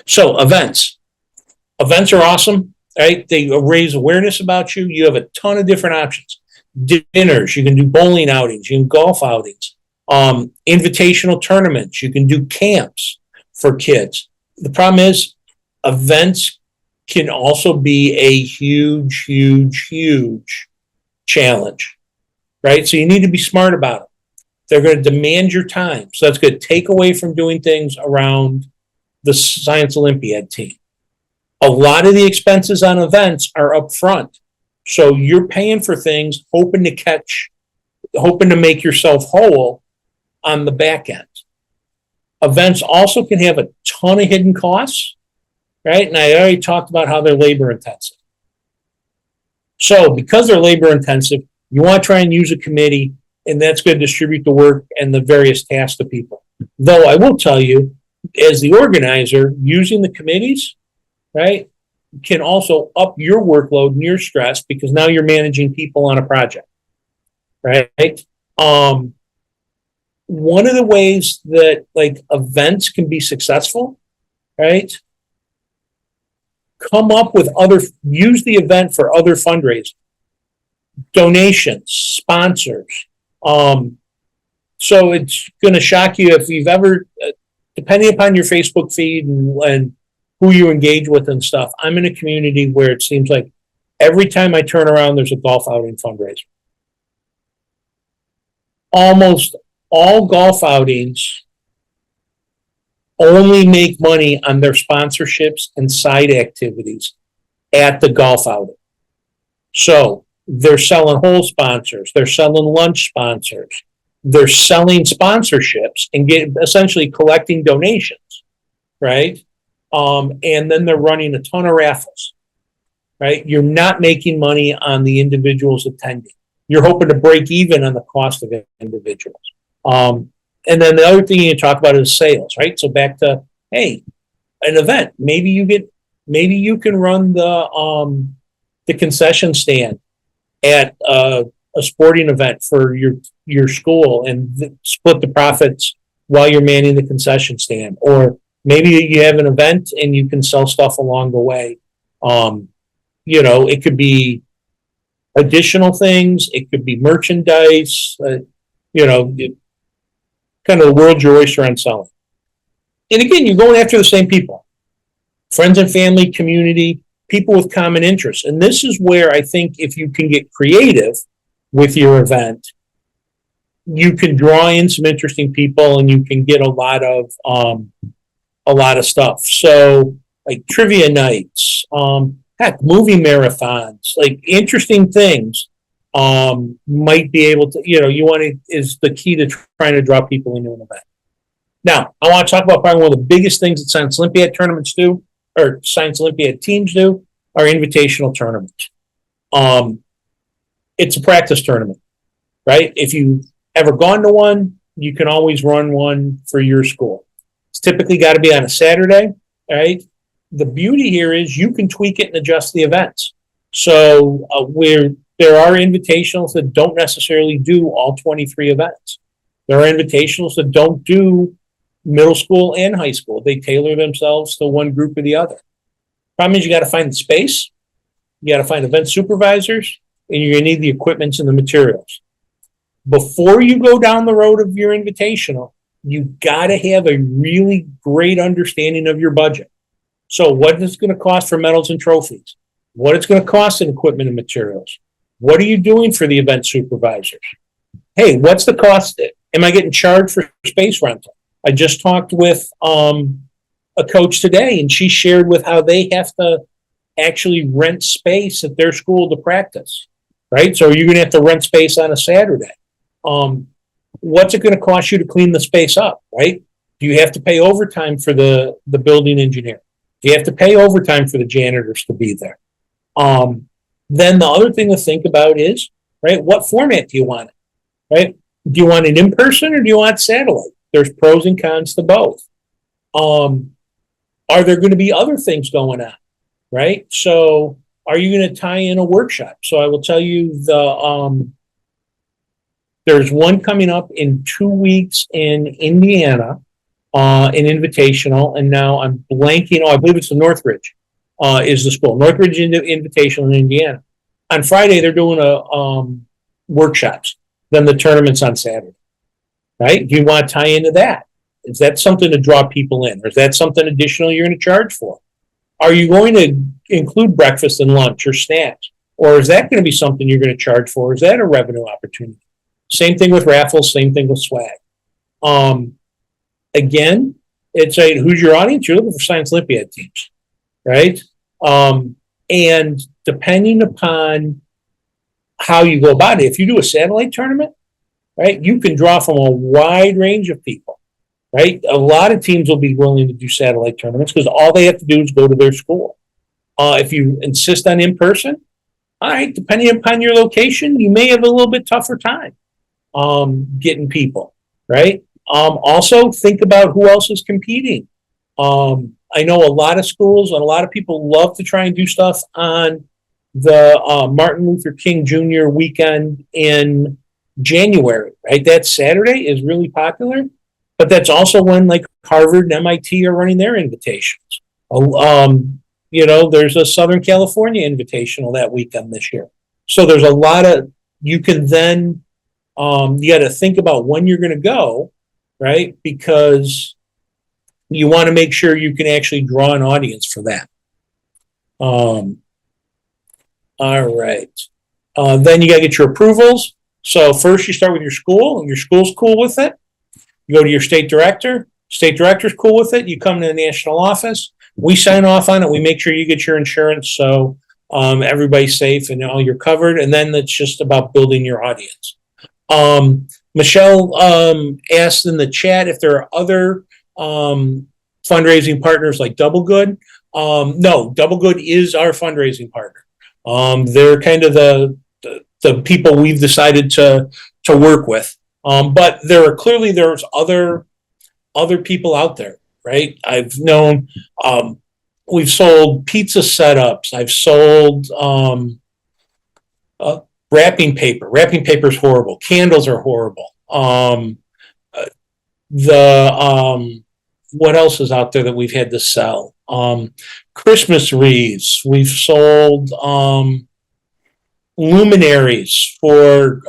[SPEAKER 1] So events. Events are awesome, right? They raise awareness about you. You have a ton of different options. Dinners, you can do bowling outings, you can golf outings, invitational tournaments, you can do camps for kids. The problem is events can also be a huge, huge, huge challenge, right? So you need to be smart about it. They're going to demand your time. So that's going to take away from doing things around the Science Olympiad team. A lot of the expenses on events are up front. So you're paying for things, hoping to make yourself whole on the back end. Events also can have a ton of hidden costs, right? And I already talked about how they're labor intensive. So because they're labor intensive, you want to try and use a committee, and that's going to distribute the work and the various tasks to people. Though I will tell you, as the organizer, using the committees, right, can also up your workload and your stress because now you're managing people on a project, right? One of the ways that like events can be successful, right? Use the event for other fundraising, donations, sponsors. So it's going to shock you if you've ever, depending upon your Facebook feed and who you engage with and stuff. I'm in a community where it seems like every time I turn around, there's a golf outing fundraiser. Almost all golf outings only make money on their sponsorships and side activities at the golf outing. So they're selling hole sponsors, they're selling lunch sponsors, they're selling sponsorships and essentially collecting donations, right? And then they're running a ton of raffles, right? You're not making money on the individuals attending. You're hoping to break even on the cost of individuals. And then the other thing you talk about is sales, right? So back to, hey, an event. Maybe you can run the concession stand at a sporting event for your school and split the profits while you're manning the concession stand. Or maybe you have an event and you can sell stuff along the way. It could be additional things. It could be merchandise, kind of the world's your oyster on selling. And again, you're going after the same people, friends and family, community, people with common interests. And this is where I think if you can get creative with your event, you can draw in some interesting people and you can get a lot of stuff. So like trivia nights, movie marathons, like interesting things might be able to, is the key to trying to draw people into an event. Now, I want to talk about probably one of the biggest things that Science Olympiad tournaments do, or Science Olympiad teams do, are invitational tournaments. It's a practice tournament, right? If you've ever gone to one, you can always run one for your school. It's typically got to be on a Saturday, right? The beauty here is you can tweak it and adjust the events. So there are invitationals that don't necessarily do all 23 events. There are invitationals that don't do middle school and high school. They tailor themselves to one group or the other. Problem is you got to find the space, you got to find event supervisors, and you're going to need the equipment and the materials. Before you go down the road of your invitational, you got to have a really great understanding of your budget. So what is it going to cost for medals and trophies? What it's going to cost in equipment and materials? What are you doing for the event supervisors? Hey, what's the cost? Am I getting charged for space rental? I just talked with a coach today, and she shared with how they have to actually rent space at their school to practice, right? So you're going to have to rent space on a Saturday. What's it going to cost you to clean the space up, right? Do you have to pay overtime for the building engineer? Do you have to pay overtime for the janitors to be there? Then the other thing to think about is, right, what format do you want it, right? Do you want it in person or do you want satellite? There's pros and cons to both. Are there going to be other things going on, right? So are you going to tie in a workshop? So I will tell you there's one coming up in 2 weeks in Indiana, an Invitational, and now I'm blanking. Oh, I believe it's the Northridge, is the school. Northridge Invitational in Indiana. On Friday, they're doing workshops. Then the tournament's on Saturday, right? Do you want to tie into that? Is that something to draw people in? Or is that something additional you're going to charge for? Are you going to include breakfast and lunch or snacks? Or is that going to be something you're going to charge for? Is that a revenue opportunity? Same thing with Raffle, same thing with swag. Again, it's who's your audience? You're looking for Science Olympiad teams, right? And depending upon how you go about it, if you do a satellite tournament, right, you can draw from a wide range of people, right? A lot of teams will be willing to do satellite tournaments because all they have to do is go to their school. If you insist on in person, all right, depending upon your location, you may have a little bit tougher time getting people, right? Also, think about who else is competing. I know a lot of schools and a lot of people love to try and do stuff on the Martin Luther King Jr. weekend in January, right? That Saturday is really popular, but that's also when like Harvard and MIT are running their invitations. There's a Southern California Invitational that weekend this year. So there's a lot of, you can then, you got to think about when you're going to go, right? Because you want to make sure you can actually draw an audience for that. All right. Then you got to get your approvals. So first you start with your school, and your school's cool with it. You go to your state director. State director's cool with it. You come to the national office. We sign off on it. We make sure you get your insurance so everybody's safe and you're covered. And then it's just about building your audience. Michelle asked in the chat if there are other fundraising partners like DoubleGood. No, DoubleGood is our fundraising partner. They're kind of the people we've decided to work with. But there's other people out there, right? I've known, we've sold pizza setups. I've sold wrapping paper. Wrapping paper is horrible. Candles are horrible. What else is out there that we've had to sell? Christmas wreaths. We've sold luminaries for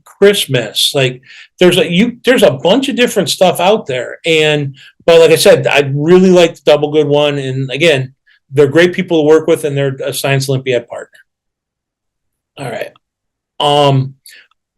[SPEAKER 1] Christmas. Like there's a bunch of different stuff out there. But like I said, I really like the DoubleGood one. And again, they're great people to work with, and they're a Science Olympiad partner. All right. I'm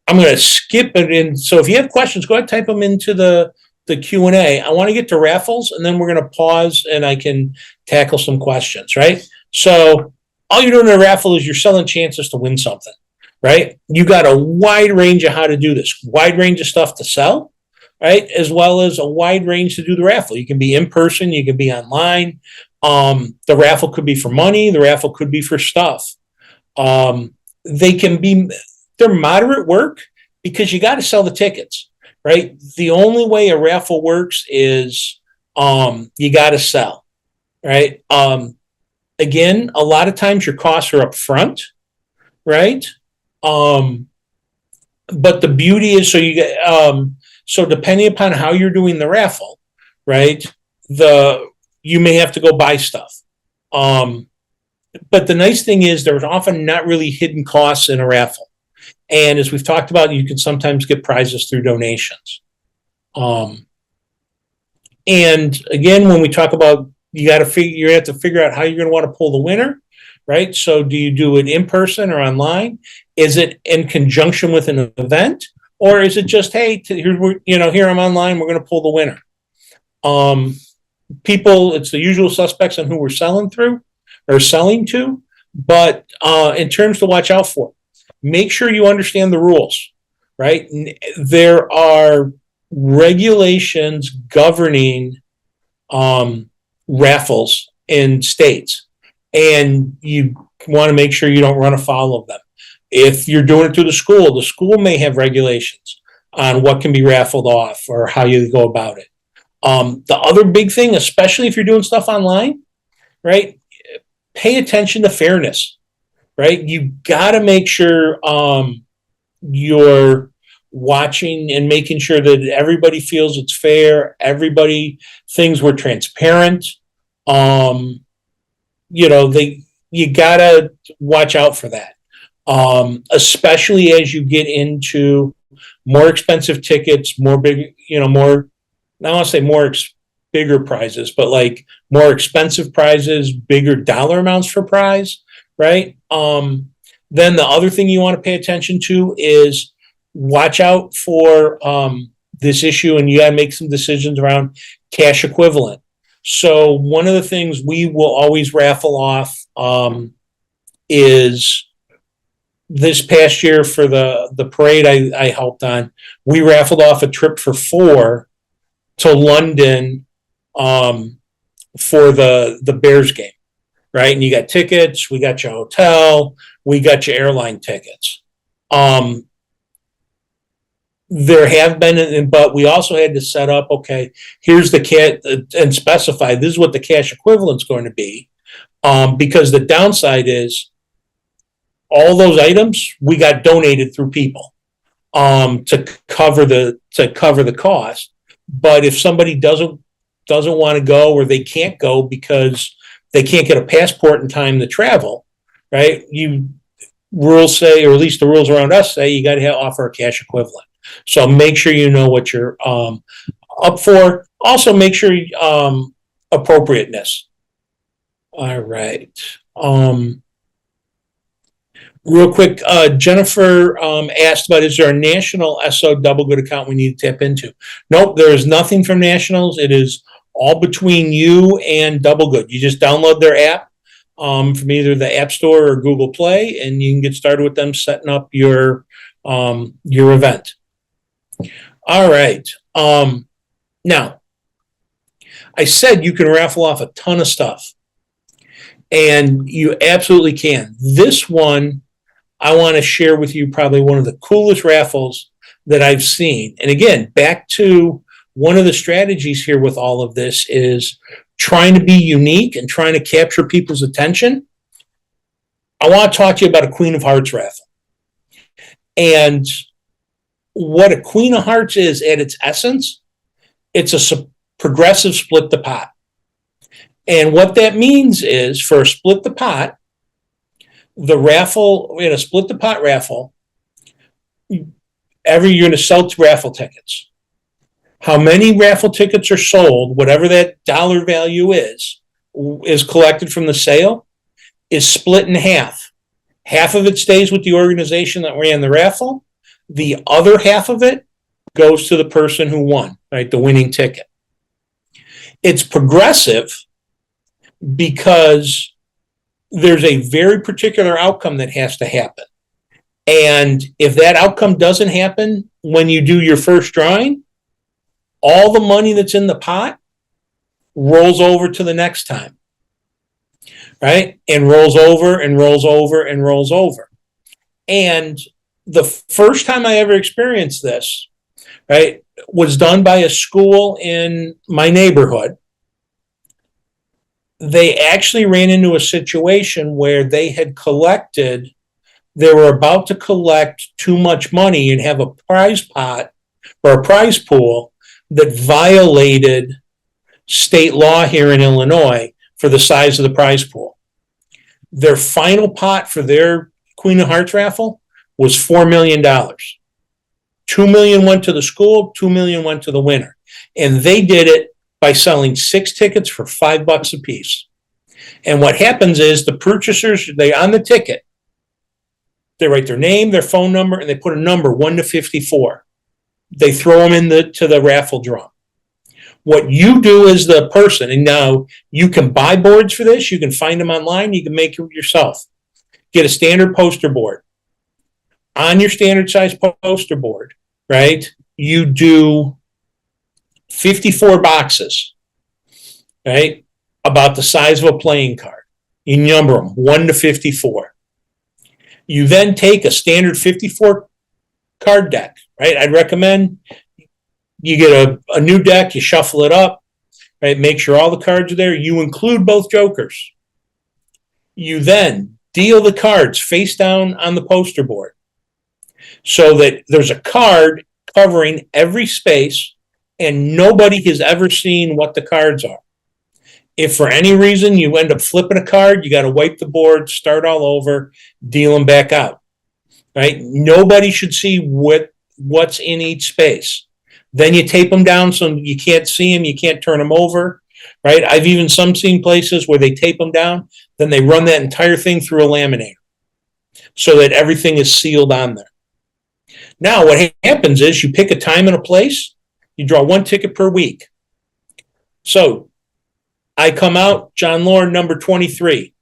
[SPEAKER 1] going to skip it in. So if you have questions, go ahead and type them into the Q&A. I want to get to raffles, and then we're going to pause and I can tackle some questions, right? So all you're doing in a raffle is you're selling chances to win something, right? You got a wide range of how to do this, wide range of stuff to sell, right? As well as a wide range to do the raffle. You can be in person, you can be online. The raffle could be for money. The raffle could be for stuff. They're moderate work because you got to sell the tickets, right? The only way a raffle works is you got to sell, right? Again, a lot of times your costs are up front, right? But the beauty is, so depending upon how you're doing the raffle, right? You may have to go buy stuff. But the nice thing is there's often not really hidden costs in a raffle. And as we've talked about, you can sometimes get prizes through donations. And again, when we talk about, you have to figure out how you're going to want to pull the winner, right? So do you do it in person or online? Is it in conjunction with an event? Or is it just, hey, here I'm online, we're going to pull the winner? It's the usual suspects on who we're selling through, or selling to. But in terms to watch out for, make sure you understand the rules, right? There are regulations governing raffles in states, and you want to make sure you don't run afoul of them. If you're doing it through the school may have regulations on what can be raffled off or how you go about it. The other big thing, especially if you're doing stuff online, right? Pay attention to fairness, right? You got to make sure you're watching and making sure that everybody feels it's fair. Everybody thinks we're transparent. You gotta watch out for that. Especially as you get into more expensive tickets, more big, more, I don't want to say more bigger prizes, but like more expensive prizes, bigger dollar amounts for prize, right? Then the other thing you want to pay attention to is watch out for this issue, and you got to make some decisions around cash equivalent. So one of the things we will always raffle off is this past year for the parade I helped on, we raffled off a trip for 4 to London for the Bears game, right? And you got tickets, we got your hotel, we got your airline tickets. There have been, but we also had to set up, okay, here's the and specify this is what the cash equivalent is going to be, because the downside is all those items we got donated through people to cover the cost. But if somebody doesn't want to go, or they can't go because they can't get a passport in time to travel, right? Rules say, or at least the rules around us say, you got to offer a cash equivalent. So make sure you know what you're up for. Also, make sure appropriateness. All right. Real quick, Jennifer asked about, is there a national SO DoubleGood account we need to tap into? Nope, there is nothing from nationals. It is all between you and DoubleGood. You just download their app from either the App Store or Google Play, and you can get started with them setting up your event. All right. Now, I said you can raffle off a ton of stuff, and you absolutely can. This one, I want to share with you probably one of the coolest raffles that I've seen. And again, back to one of the strategies here with all of this is trying to be unique and trying to capture people's attention. I want to talk to you about a Queen of Hearts raffle. And what a Queen of Hearts is at its essence, it's a progressive split the pot. And what that means is, for a split the pot, the raffle, in a split the pot raffle, you're going to sell raffle tickets. How many raffle tickets are sold, whatever that dollar value is collected from the sale, is split in half. Half of it stays with the organization that ran the raffle. The other half of it goes to the person who won, right? The winning ticket. It's progressive because there's a very particular outcome that has to happen. And if that outcome doesn't happen when you do your first drawing, all the money that's in the pot rolls over to the next time, right? And rolls over and rolls over and rolls over. And the first time I ever experienced this, right, was done by a school in my neighborhood. They actually ran into a situation where they were about to collect too much money and have a prize pot or a prize pool that violated state law here in Illinois for the size of the prize pool. Their final pot for their Queen of Hearts raffle was $4 million. $2 million went to the school, $2 million went to the winner. And they did it by selling 6 tickets for $5 a piece. And what happens is the purchasers, on the ticket, they write their name, their phone number, and they put a number 1 to 54. They throw them to the raffle drum. What you do as the person, and now you can buy boards for this, you can find them online, you can make it yourself. Get a standard poster board. On your standard size poster board, right, you do 54 boxes, right, about the size of a playing card. You number them 1 to 54. You then take a standard 54 card deck, right? I'd recommend you get a new deck, you shuffle it up, right? Make sure all the cards are there. You include both jokers. You then deal the cards face down on the poster board so that there's a card covering every space and nobody has ever seen what the cards are. If for any reason you end up flipping a card, you got to wipe the board, start all over, deal them back out, right? Nobody should see what's in each space. Then you tape them down so you can't see them, you can't turn them over, right? I've even seen places where they tape them down, then they run that entire thing through a laminator so that everything is sealed on there. Now, what happens is you pick a time and a place, you draw one ticket per week. So I come out, John Loehr, number 23,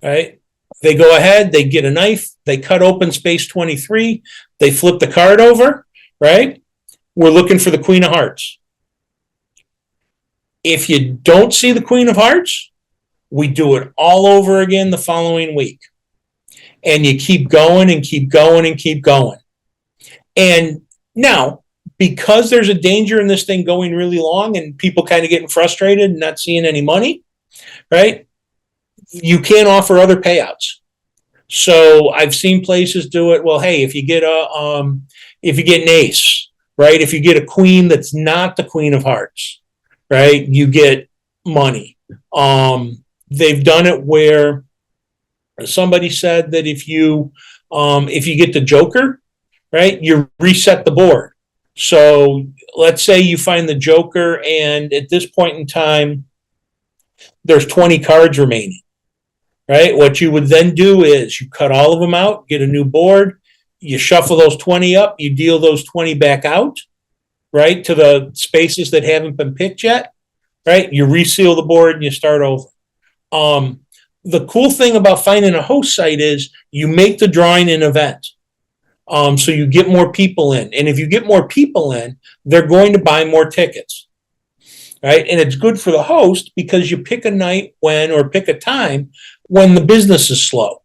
[SPEAKER 1] right? They go ahead, they get a knife, they cut open space 23, they flip the card over, right? We're looking for the Queen of Hearts. If you don't see the Queen of Hearts, we do it all over again the following week. And you keep going and keep going and keep going. And now, because there's a danger in this thing going really long and people kind of getting frustrated and not seeing any money, right? You can offer other payouts. So I've seen places do it. Well, hey, if you get an ace, right? If you get a queen that's not the Queen of Hearts, right? You get money. They've done it where somebody said that if you get the Joker, right, you reset the board. So let's say you find the Joker, and at this point in time, there's 20 cards remaining, right? What you would then do is you cut all of them out, get a new board, you shuffle those 20 up, you deal those 20 back out, right, to the spaces that haven't been picked yet, right? You reseal the board and you start over. The cool thing about finding a host site is you make the drawing an event. So you get more people in. And if you get more people in, they're going to buy more tickets, right? And it's good for the host because you pick a night or pick a time when the business is slow.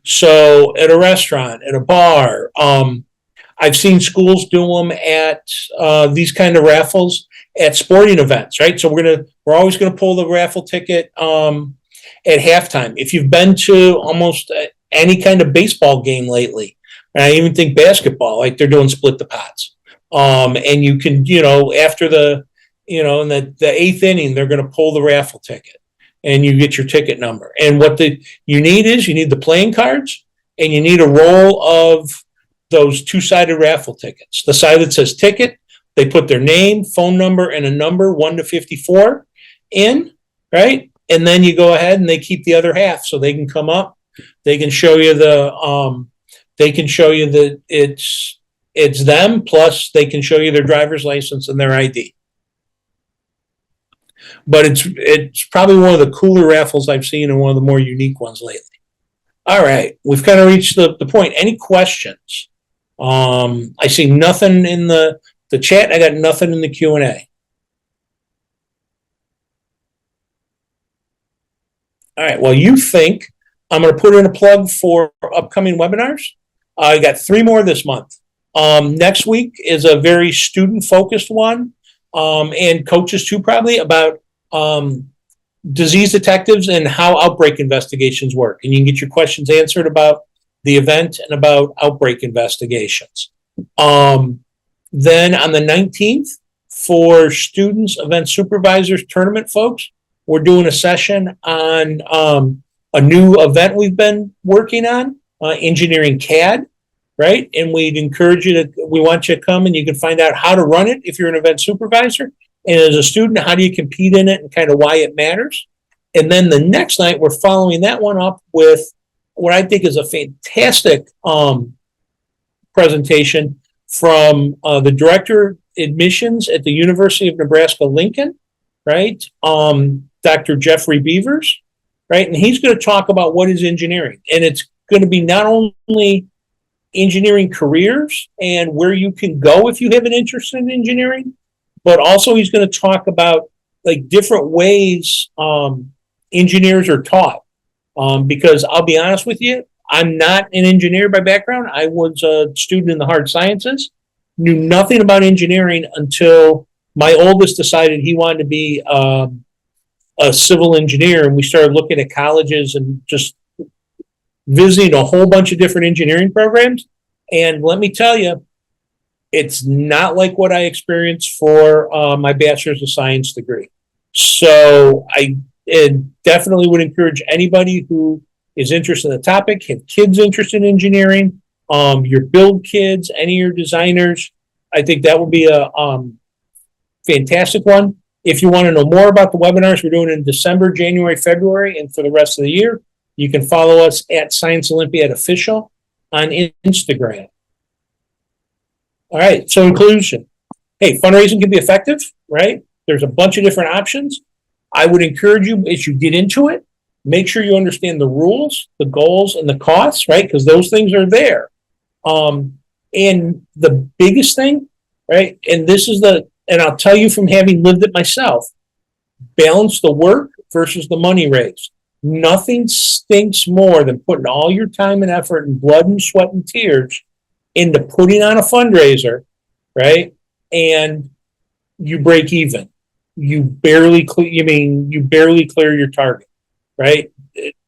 [SPEAKER 1] So at a restaurant, at a bar, I've seen schools do them at these kind of raffles at sporting events, right? So we're always going to pull the raffle ticket at halftime. If you've been to almost any kind of baseball game lately, and I even think basketball, like they're doing split the pots. And you can, after in the eighth inning, they're going to pull the raffle ticket and you get your ticket number. And what you need the playing cards and you need a roll of those two-sided raffle tickets. The side that says ticket, they put their name, phone number, and a number 1 to 54 in, right? And then you go ahead and they keep the other half so they can come up. They can show you that it's them, plus they can show you their driver's license and their ID. But it's probably one of the cooler raffles I've seen and one of the more unique ones lately. All right, we've kind of reached the point. Any questions? I see nothing in the chat. I got nothing in the Q&A. All right, well, you think I'm going to put in a plug for upcoming webinars. I got 3 more this month. Next week is a very student-focused one, and coaches too, probably, about disease detectives and how outbreak investigations work. And you can get your questions answered about the event and about outbreak investigations. Then on the 19th, for students, event supervisors, tournament folks, we're doing a session on a new event we've been working on, engineering CAD, right? And we want you to come and you can find out how to run it if you're an event supervisor. And as a student, how do you compete in it and kind of why it matters? And then the next night, we're following that one up with what I think is a fantastic presentation from the director admissions at the University of Nebraska-Lincoln, right? Dr. Jeffrey Beavers, right? And he's going to talk about what is engineering. And it's going to be not only engineering careers and where you can go if you have an interest in engineering, but also he's going to talk about like different ways engineers are taught. Because I'll be honest with you, I'm not an engineer by background. I was a student in the hard sciences, knew nothing about engineering until my oldest decided he wanted to be a civil engineer. And we started looking at colleges and just visiting a whole bunch of different engineering programs. And let me tell you, it's not like what I experienced for my bachelor's of science degree. So I definitely would encourage anybody who is interested in the topic, have kids interested in engineering, your build kids, any of your designers. I think that would be a fantastic one. If you want to know more about the webinars we're doing in December, January, February, and for the rest of the year, you can follow us at Science Olympiad Official on Instagram. All right, so in conclusion, hey, fundraising can be effective, right? There's a bunch of different options. I would encourage you, as you get into it, make sure you understand the rules, the goals, and the costs, right? Because those things are there. And the biggest thing, right? And this is and I'll tell you from having lived it myself, balance the work versus the money raised. Nothing stinks more than putting all your time and effort and blood and sweat and tears into putting on a fundraiser, right? And you break even. You barely clear your target, right?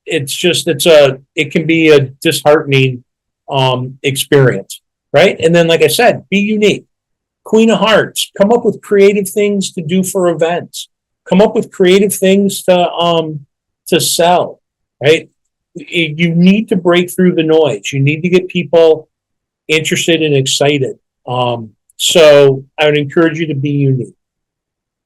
[SPEAKER 1] It can be a disheartening experience, right? And then, like I said, be unique. Queen of Hearts, come up with creative things to do for events. Come up with creative things to sell, right? You need to break through the noise. You need to get people interested and excited. So I would encourage you to be unique.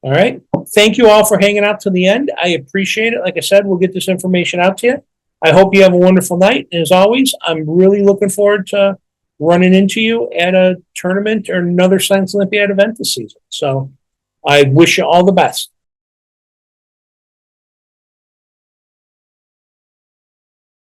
[SPEAKER 1] All right. Thank you all for hanging out to the end. I appreciate it. Like I said, we'll get this information out to you. I hope you have a wonderful night. And as always, I'm really looking forward to running into you at a tournament or another Science Olympiad event this season. So I wish you all the best.